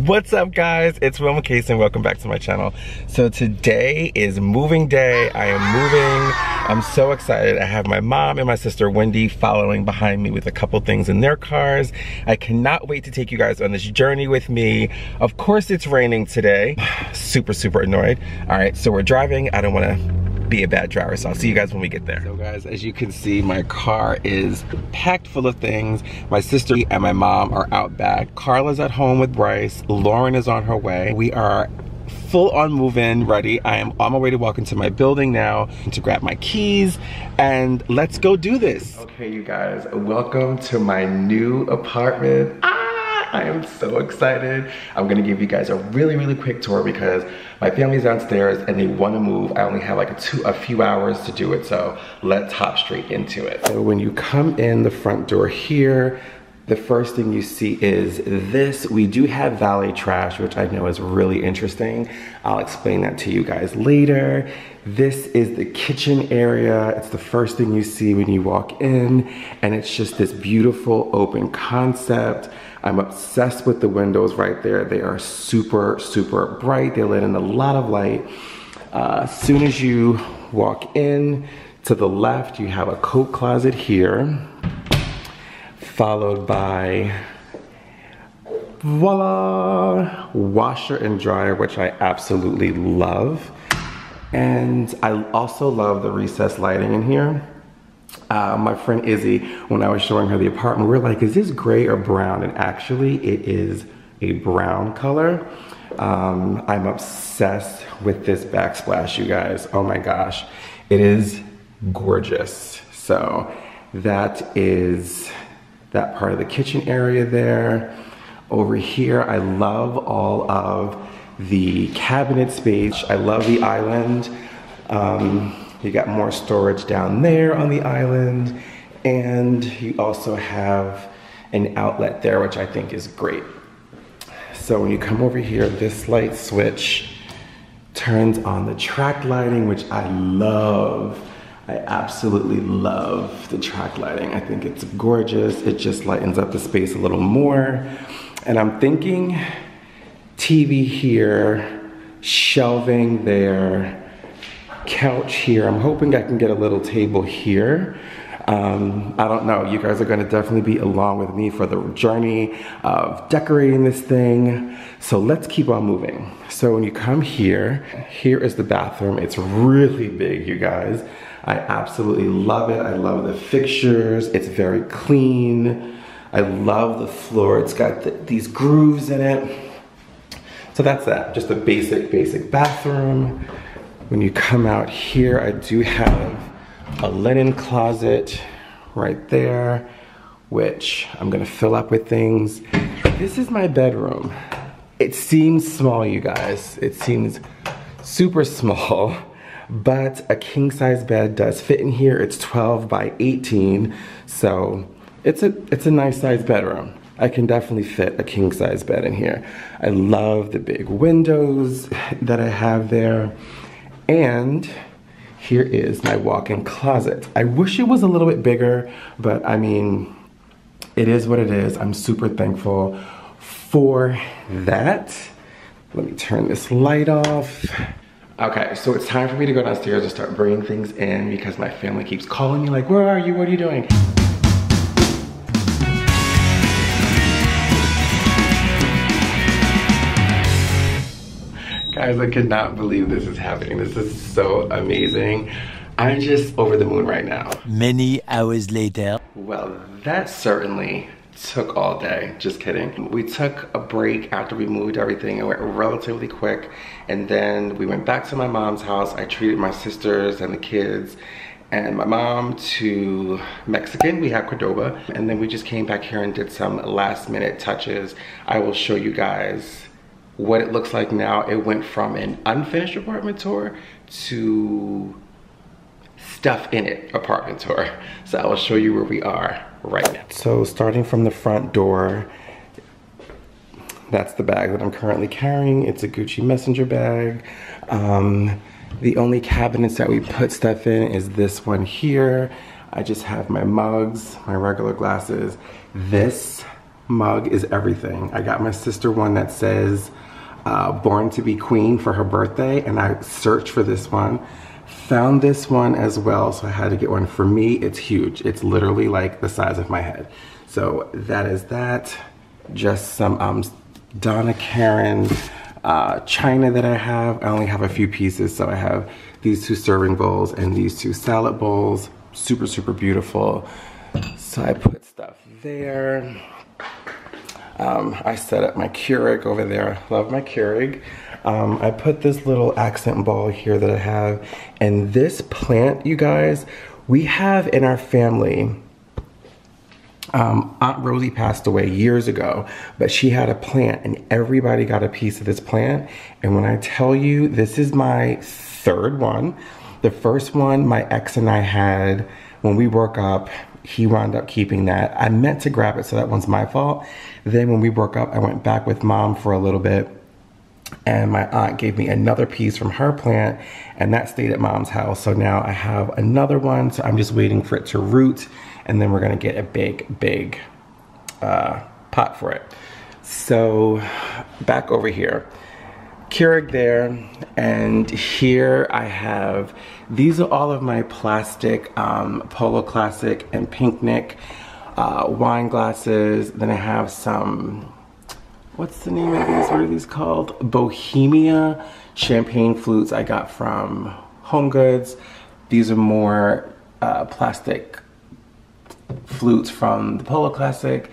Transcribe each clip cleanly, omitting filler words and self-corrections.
What's up, guys? It's Wil Mikahson. Welcome back to my channel. So today is moving day. I am moving. I'm so excited. I have my mom and my sister Wendy following behind me with a couple things in their cars. I cannot wait to take you guys on this journey with me. Of course it's raining today. Super annoyed. All right, so we're driving. I don't want to be a bad driver, so I'll see you guys when we get there. So guys, as you can see, my car is packed full of things. My sister and my mom are out back. Carla's at home with Bryce. Lauren is on her way. We are full on move-in ready. I am on my way to walk into my building now to grab my keys, and let's go do this. Okay, you guys, welcome to my new apartment. I am so excited. I'm gonna give you guys a really quick tour because my family's downstairs and they want to move. I only have like a few hours to do it, so let's hop straight into it. So when you come in the front door here, the first thing you see is this. We do have valet trash, which I know is really interesting. I'll explain that to you guys later. This is the kitchen area. It's the first thing you see when you walk in, and it's just this beautiful open concept. I'm obsessed with the windows right there. They are super bright. They let in a lot of light. As soon as you walk in, to the left, you have a coat closet here, followed by, voila, washer and dryer, which I absolutely love. And I also love the recessed lighting in here. My friend Izzy, when I was showing her the apartment, we were like, is this gray or brown? And actually it is a brown color. I'm obsessed with this backsplash, you guys. Oh my gosh, it is gorgeous. So that is that part of the kitchen area there. Over here, I love all of the cabinet space. I love the island. You got more storage down there on the island, and you also have an outlet there, which I think is great. So when you come over here, this light switch turns on the track lighting, which I love. I absolutely love the track lighting. I think it's gorgeous. It just lightens up the space a little more. And I'm thinking TV here, shelving there, couch here. I'm hoping I can get a little table here. I don't know, you guys are gonna definitely be along with me for the journey of decorating this thing. So let's keep on moving. So when you come here, here is the bathroom. It's really big, you guys. I absolutely love it. I love the fixtures. It's very clean. I love the floor. It's got these grooves in it. So that's that, just a basic bathroom. When you come out here, I do have a linen closet right there, which I'm gonna fill up with things. This is my bedroom. It seems small, you guys. It seems super small, but a king size bed does fit in here. It's 12 by 18, so it's a nice size bedroom. I can definitely fit a king size bed in here. I love the big windows that I have there. And here is my walk-in closet. I wish it was a little bit bigger, but I mean, it is what it is. I'm super thankful for that. Let me turn this light off. Okay, so it's time for me to go downstairs and start bringing things in because my family keeps calling me like, where are you? What are you doing? Guys, I cannot believe this is happening. This is so amazing. I'm just over the moon right now. Many hours later. Well, that certainly took all day. Just kidding. We took a break after we moved everything. It went relatively quick. And then we went back to my mom's house. I treated my sisters and the kids and my mom to Mexican. We had Cordoba. And then we just came back here and did some last minute touches. I will show you guys what it looks like now. It went from an unfinished apartment tour to stuff in it apartment tour. So I will show you where we are right now. So starting from the front door, that's the bag that I'm currently carrying. It's a Gucci messenger bag. The only cabinets that we put stuff in is this one here. I just have my mugs, my regular glasses. This mug is everything. I got my sister one that says Born to be Queen for her birthday, and I searched for this one. Found this one as well, so I had to get one. For me, it's huge. It's literally like the size of my head. So that is that. Just some Donna Karan china that I have. I only have a few pieces, so I have these 2 serving bowls and these 2 salad bowls. Super, super beautiful. So I put stuff there. I set up my Keurig over there. Love my Keurig. I put this little accent ball here that I have. And this plant, you guys, we have in our family. Aunt Rosie passed away years ago, but she had a plant and everybody got a piece of this plant. And when I tell you, this is my 3rd one. The first one my ex and I had when we broke up. He wound up keeping that. I meant to grab it, so that one's my fault. Then when we broke up, I went back with mom for a little bit, and my aunt gave me another piece from her plant, and that stayed at mom's house. So now I have another one, so I'm just waiting for it to root, and then we're gonna get a big pot for it. So back over here. Keurig there, and here I have, these are all of my plastic Polo Classic and Picnic wine glasses. Then I have some, what's the name of these? What are these called? Bohemia champagne flutes I got from Home Goods. These are more plastic flutes from the Polo Classic.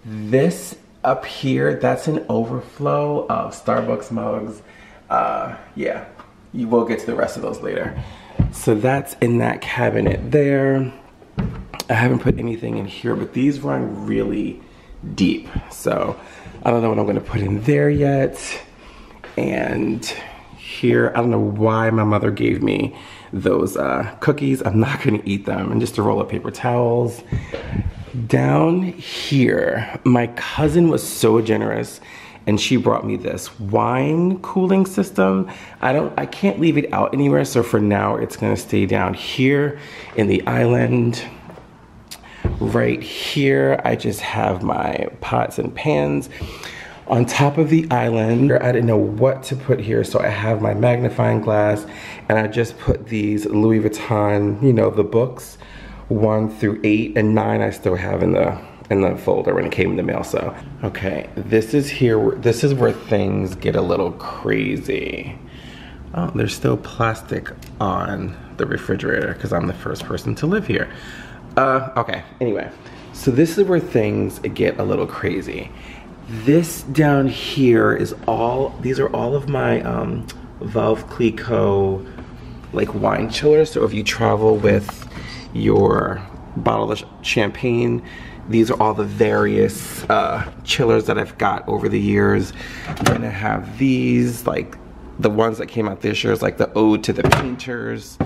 This up here, that's an overflow of Starbucks mugs. Yeah, you will get to the rest of those later. So that's in that cabinet there. I haven't put anything in here, but these run really deep. So I don't know what I'm gonna put in there yet. And here, I don't know why my mother gave me those cookies. I'm not gonna eat them. And just a roll of paper towels. Down here, my cousin was so generous and she brought me this wine cooling system. I can't leave it out anywhere, so for now it's gonna stay down here in the island. Right here, I just have my pots and pans. On top of the island, I didn't know what to put here, so I have my magnifying glass, and I just put these Louis Vuitton, you know, the books, 1 through 8, and 9 I still have in the folder when it came in the mail. So okay, this is where things get a little crazy. Oh, there's still plastic on the refrigerator because I'm the first person to live here. Okay, anyway, so this is where things get a little crazy. This down here is these are all of my Veuve Clicquot like wine chillers. So if you travel with your bottle of champagne, these are all the various chillers that I've got over the years. I'm gonna have these, like the ones that came out this year, is like the Ode to the Painters.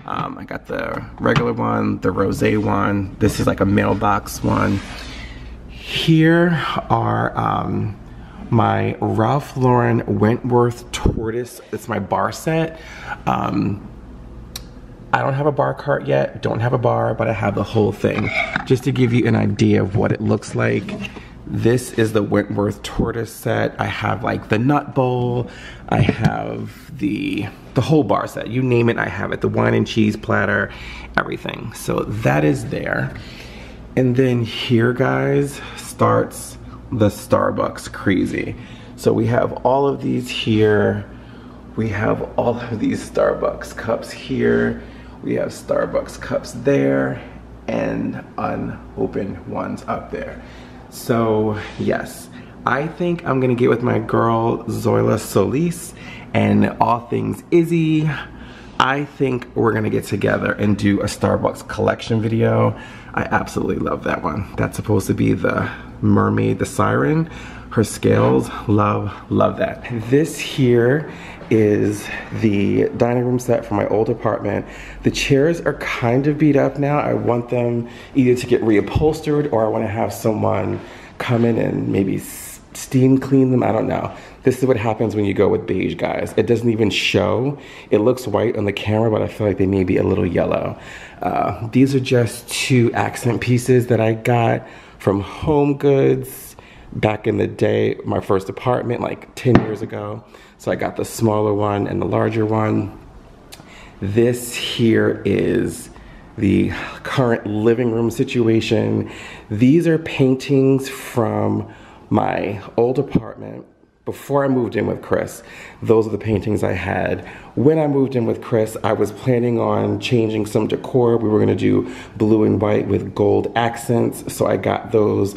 I got the regular one, the rosé one. This is like a mailbox one. Here are my Ralph Lauren Wentworth Tortoise. It's my bar set. I don't have a bar cart yet, don't have a bar, but I have the whole thing. Just to give you an idea of what it looks like. This is the Wentworth Tortoise set. I have like the nut bowl. I have the whole bar set. You name it, I have it. The wine and cheese platter, everything. So that is there. And then here, guys, starts the Starbucks crazy. So we have all of these here. We have all of these Starbucks cups here. We have Starbucks cups there and unopened ones up there. So yes, I think I'm gonna get with my girl Zoila Solis and All Things Izzy. I think we're gonna get together and do a Starbucks collection video. I absolutely love that one. That's supposed to be the mermaid, the siren. Her scales, love that. This here is the dining room set from my old apartment. The chairs are kind of beat up now. I want them either to get reupholstered or I want to have someone come in and maybe steam clean them. I don't know. This is what happens when you go with beige, guys. It doesn't even show. It looks white on the camera, but I feel like they may be a little yellow. These are just 2 accent pieces that I got from Home Goods. back in the day, my first apartment, like 10 years ago. So I got the smaller one and the larger one. This here is the current living room situation. These are paintings from my old apartment before I moved in with Chris. Those are the paintings I had. When I moved in with Chris, I was planning on changing some decor. We were gonna do blue and white with gold accents, so I got those.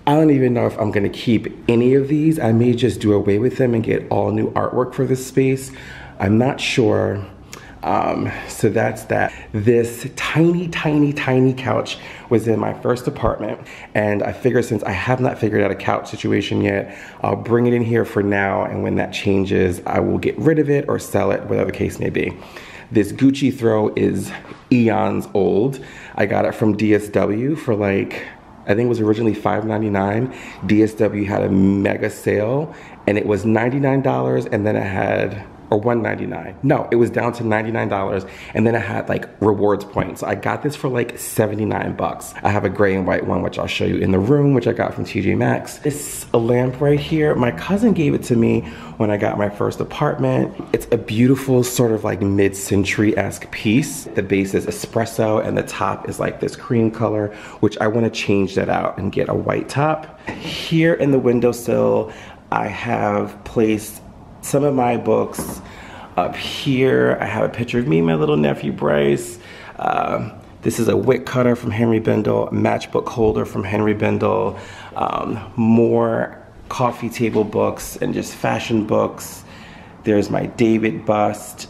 I don't even know if I'm gonna keep any of these. I may just do away with them and get all new artwork for this space. I'm not sure. So that's that. This tiny, tiny, tiny couch was in my first apartment, and I figured since I have not figured out a couch situation yet, I'll bring it in here for now, and when that changes, I will get rid of it or sell it, whatever the case may be. This Gucci throw is eons old. I got it from DSW for like, I think it was originally $5.99. DSW had a mega sale, and it was $99, and then it had, or $199. No, it was down to $99, and then it had like rewards points. So I got this for like 79 bucks. I have a gray and white one, which I'll show you in the room, which I got from TJ Maxx. This lamp right here, my cousin gave it to me when I got my first apartment. It's a beautiful sort of like mid-century-esque piece. The base is espresso, and the top is like this cream color, which I want to change that out and get a white top. Here in the windowsill, I have placed some of my books. Up here, I have a picture of me and my little nephew, Bryce. This is a wick cutter from Henry Bendel, matchbook holder from Henry Bendel, more coffee table books and just fashion books. There's my David bust.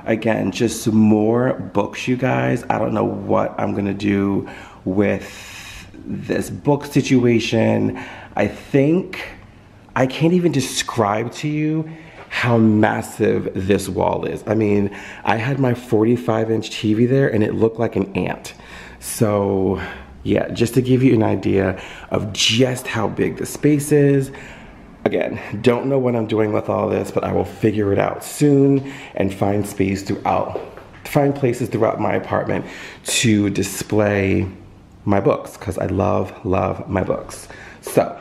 Again, just some more books, you guys. I don't know what I'm gonna do with this book situation. I think I can't even describe to you how massive this wall is. I mean, I had my 45-inch TV there and it looked like an ant. So yeah, just to give you an idea of just how big the space is. Again, don't know what I'm doing with all this, but I will figure it out soon and find places throughout my apartment to display my books, because I love my books. So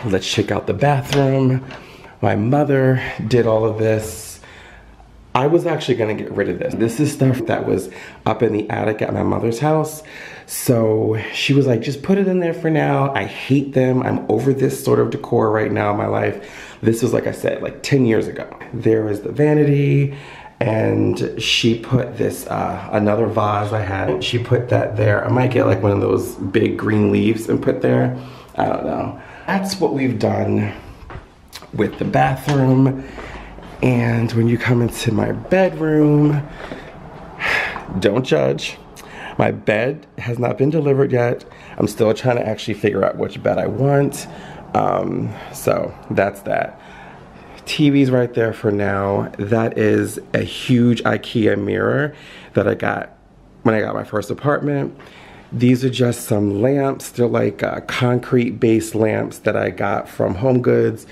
let's check out the bathroom. My mother did all of this. I was actually gonna get rid of this. This is stuff that was up in the attic at my mother's house. So she was like, just put it in there for now. I hate them. I'm over this sort of decor right now in my life. This was, like I said, like 10 years ago. There is the vanity, and she put this, another vase I had. She put that there. I might get like one of those big green leaves and put there. I don't know. That's what we've done with the bathroom. And when you come into my bedroom, don't judge. My bed has not been delivered yet. I'm still trying to actually figure out which bed I want. So that's that. TV's right there for now. That is a huge IKEA mirror that I got when I got my first apartment. These are just some lamps. They're like concrete-based lamps that I got from Home Goods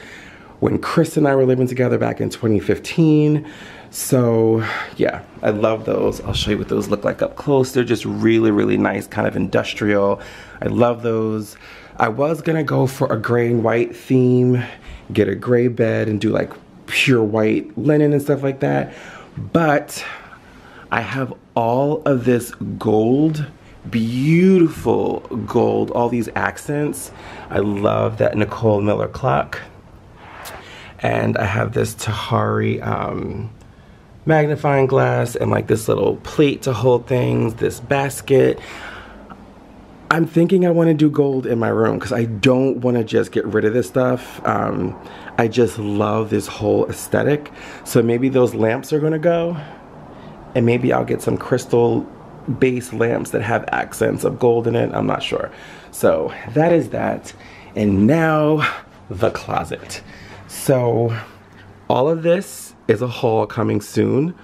when Chris and I were living together back in 2015. So yeah, I love those. I'll show you what those look like up close. They're just really, really nice, kind of industrial. I love those. I was gonna go for a gray and white theme, get a gray bed and do like pure white linen and stuff like that. But I have all of this gold, beautiful gold, all these accents. I love that Nicole Miller clock. And I have this Tahari magnifying glass and like this little plate to hold things, this basket. I'm thinking I want to do gold in my room because I don't want to just get rid of this stuff. I just love this whole aesthetic. So maybe those lamps are going to go, and maybe I'll get some crystal base lamps that have accents of gold in it. I'm not sure. So that is that. And now the closet. So all of this is a haul coming soon.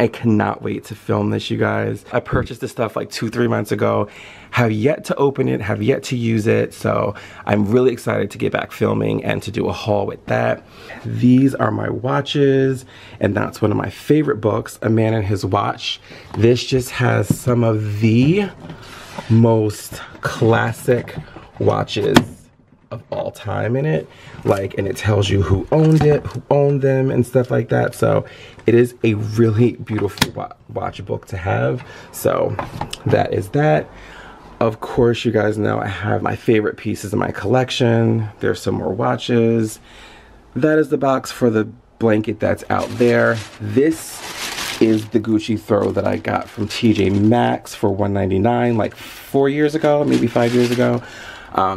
I cannot wait to film this, you guys. I purchased this stuff like 2-3 months ago, have yet to open it, have yet to use it. So I'm really excited to get back filming and to do a haul with that. These are my watches, and that's one of my favorite books, A Man and His Watch. This just has some of the most classic watches of all time in it. Like, and it tells you who owned it, who owned them, and stuff like that. So it is a really beautiful watch book to have. So that is that. Of course, you guys know I have my favorite pieces in my collection. There's some more watches. That is the box for the blanket that's out there. This is the Gucci throw that I got from TJ Maxx for $1.99 like 4 years ago, maybe 5 years ago.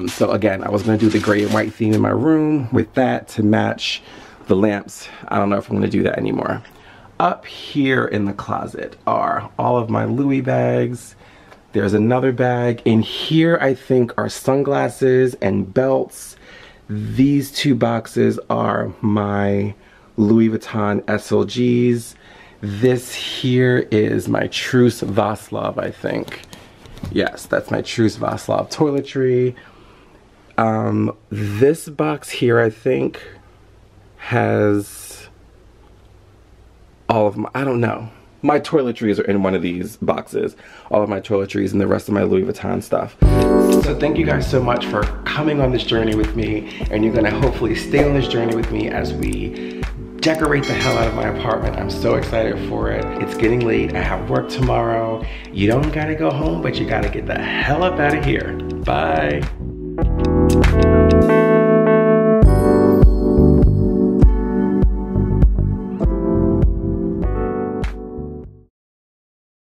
So again, I was gonna do the gray and white theme in my room with that to match the lamps. I don't know if I'm gonna do that anymore. Up here in the closet are all of my Louis bags. There's another bag. In here, I think, are sunglasses and belts. These two boxes are my Louis Vuitton SLGs. This here is my Truce Vaslov, I think. Yes, that's my Truce Vaslov toiletry. This box here, I think, has all of my, I don't know. My toiletries are in one of these boxes. All of my toiletries and the rest of my Louis Vuitton stuff. So thank you guys so much for coming on this journey with me, and you're gonna hopefully stay on this journey with me as we decorate the hell out of my apartment. I'm so excited for it. It's getting late, I have work tomorrow. You don't gotta go home, but you gotta get the hell up out of here. Bye.